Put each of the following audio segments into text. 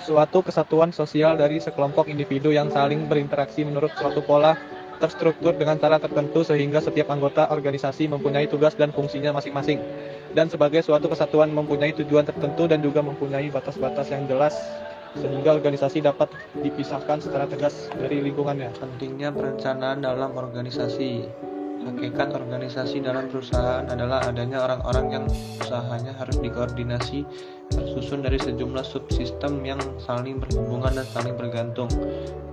suatu kesatuan sosial dari sekelompok individu yang saling berinteraksi menurut suatu pola terstruktur dengan cara tertentu sehingga setiap anggota organisasi mempunyai tugas dan fungsinya masing-masing. Dan sebagai suatu kesatuan mempunyai tujuan tertentu dan juga mempunyai batas-batas yang jelas sehingga organisasi dapat dipisahkan secara tegas dari lingkungannya. Pentingnya perencanaan dalam organisasi. Hakikat organisasi dalam perusahaan adalah adanya orang-orang yang usahanya harus dikoordinasi, tersusun dari sejumlah subsistem yang saling berhubungan dan saling bergantung,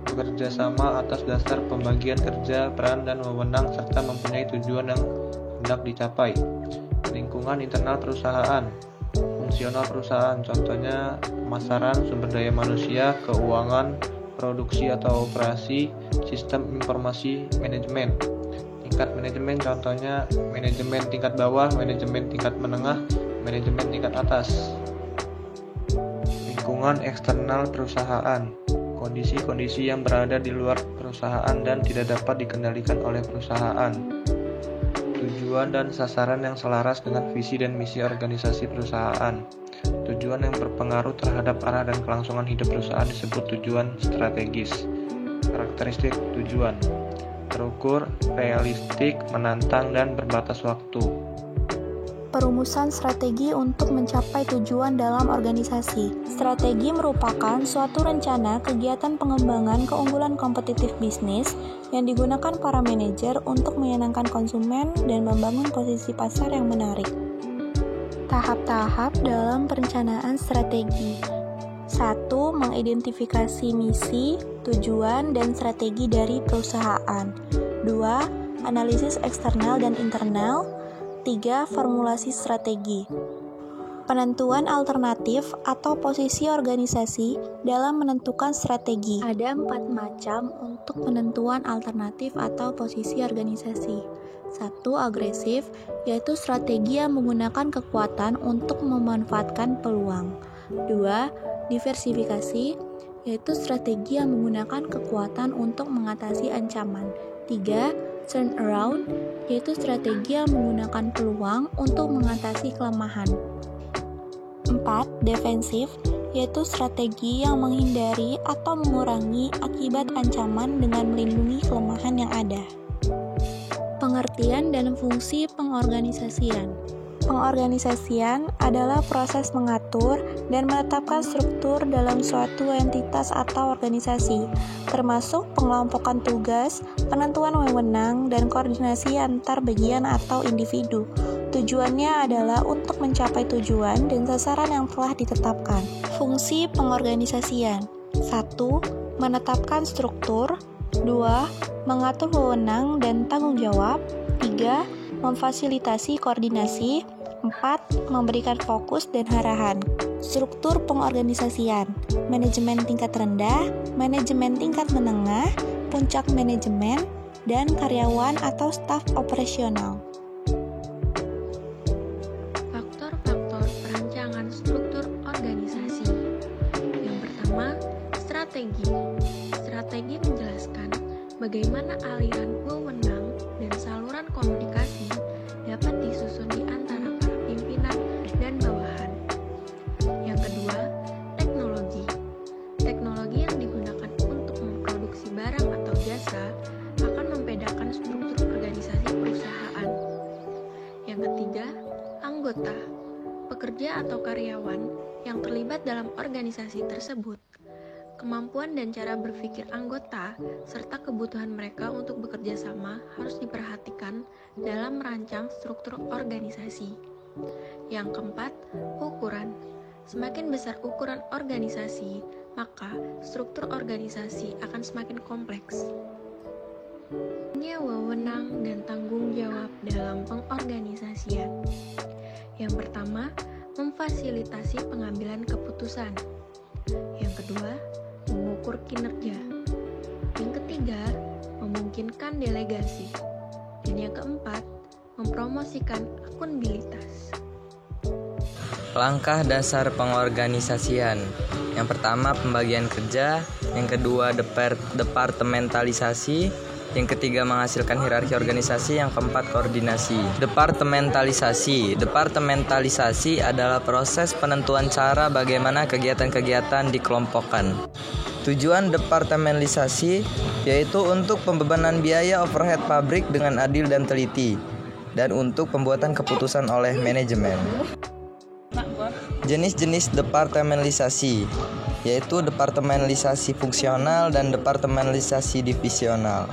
bekerja sama atas dasar pembagian kerja, peran, dan wewenang, serta mempunyai tujuan yang hendak dicapai. Lingkungan internal perusahaan. Fungsional perusahaan, contohnya pemasaran, sumber daya manusia, keuangan, produksi atau operasi, sistem informasi, manajemen. Tingkat manajemen, contohnya manajemen tingkat bawah, manajemen tingkat menengah, manajemen tingkat atas. Lingkungan eksternal perusahaan. Kondisi-kondisi yang berada di luar perusahaan dan tidak dapat dikendalikan oleh perusahaan. Tujuan dan sasaran yang selaras dengan visi dan misi organisasi perusahaan. Tujuan yang berpengaruh terhadap arah dan kelangsungan hidup perusahaan disebut tujuan strategis. Karakteristik tujuan: terukur, realistik, menantang, dan berbatas waktu. Perumusan strategi untuk mencapai tujuan dalam organisasi. Strategi merupakan suatu rencana kegiatan pengembangan keunggulan kompetitif bisnis yang digunakan para manajer untuk menyenangkan konsumen dan membangun posisi pasar yang menarik. Tahap-tahap dalam perencanaan strategi. 1. Mengidentifikasi misi, tujuan, dan strategi dari perusahaan. 2. Analisis eksternal dan internal. 3. Formulasi strategi. Penentuan alternatif atau posisi organisasi dalam menentukan strategi. Ada 4 macam untuk penentuan alternatif atau posisi organisasi. 1. Agresif, yaitu strategi yang menggunakan kekuatan untuk memanfaatkan peluang. 2. Diversifikasi, yaitu strategi yang menggunakan kekuatan untuk mengatasi ancaman. 3. Turn around, yaitu strategi yang menggunakan peluang untuk mengatasi kelemahan. 4. Defensif, yaitu strategi yang menghindari atau mengurangi akibat ancaman dengan melindungi kelemahan yang ada. Pengertian dan fungsi pengorganisasian. Pengorganisasian adalah proses mengatur dan menetapkan struktur dalam suatu entitas atau organisasi, termasuk pengelompokan tugas, penentuan wewenang, dan koordinasi antar bagian atau individu. Tujuannya adalah untuk mencapai tujuan dan sasaran yang telah ditetapkan. Fungsi pengorganisasian: 1. Menetapkan struktur. 2. Mengatur wewenang dan tanggung jawab. 3. Memfasilitasi koordinasi. 4. Memberikan fokus dan arahan. Struktur pengorganisasian: manajemen tingkat rendah, manajemen tingkat menengah, puncak manajemen, dan karyawan atau staf operasional. Faktor-faktor perancangan struktur organisasi. Yang pertama, strategi. Strategi menjelaskan bagaimana aliran wewenang dan saluran komunikasi dapat disusun di antara para pimpinan dan bawahan. Yang kedua, teknologi. Teknologi yang digunakan untuk memproduksi barang atau jasa akan membedakan struktur organisasi perusahaan. Yang ketiga, anggota. Pekerja atau karyawan yang terlibat dalam organisasi tersebut. Kemampuan dan cara berpikir anggota, serta kebutuhan mereka untuk bekerja sama harus diperhatikan dalam merancang struktur organisasi. Yang keempat, ukuran. Semakin besar ukuran organisasi, maka struktur organisasi akan semakin kompleks. Wewenang dan tanggung jawab dalam pengorganisasian. Yang pertama, memfasilitasi pengambilan keputusan. Yang kedua, mengukur kinerja. Yang ketiga, memungkinkan delegasi. Dan yang keempat, mempromosikan akuntabilitas. Langkah dasar pengorganisasian. Yang pertama, pembagian kerja. Yang kedua, departementalisasi. Yang ketiga, menghasilkan hierarki organisasi. Yang keempat, koordinasi. Departementalisasi. Departementalisasi adalah proses penentuan cara bagaimana kegiatan-kegiatan dikelompokkan. Tujuan departementalisasi yaitu untuk pembebanan biaya overhead pabrik dengan adil dan teliti, dan untuk pembuatan keputusan oleh manajemen. Jenis-jenis departementalisasi yaitu departementalisasi fungsional dan departementalisasi divisional.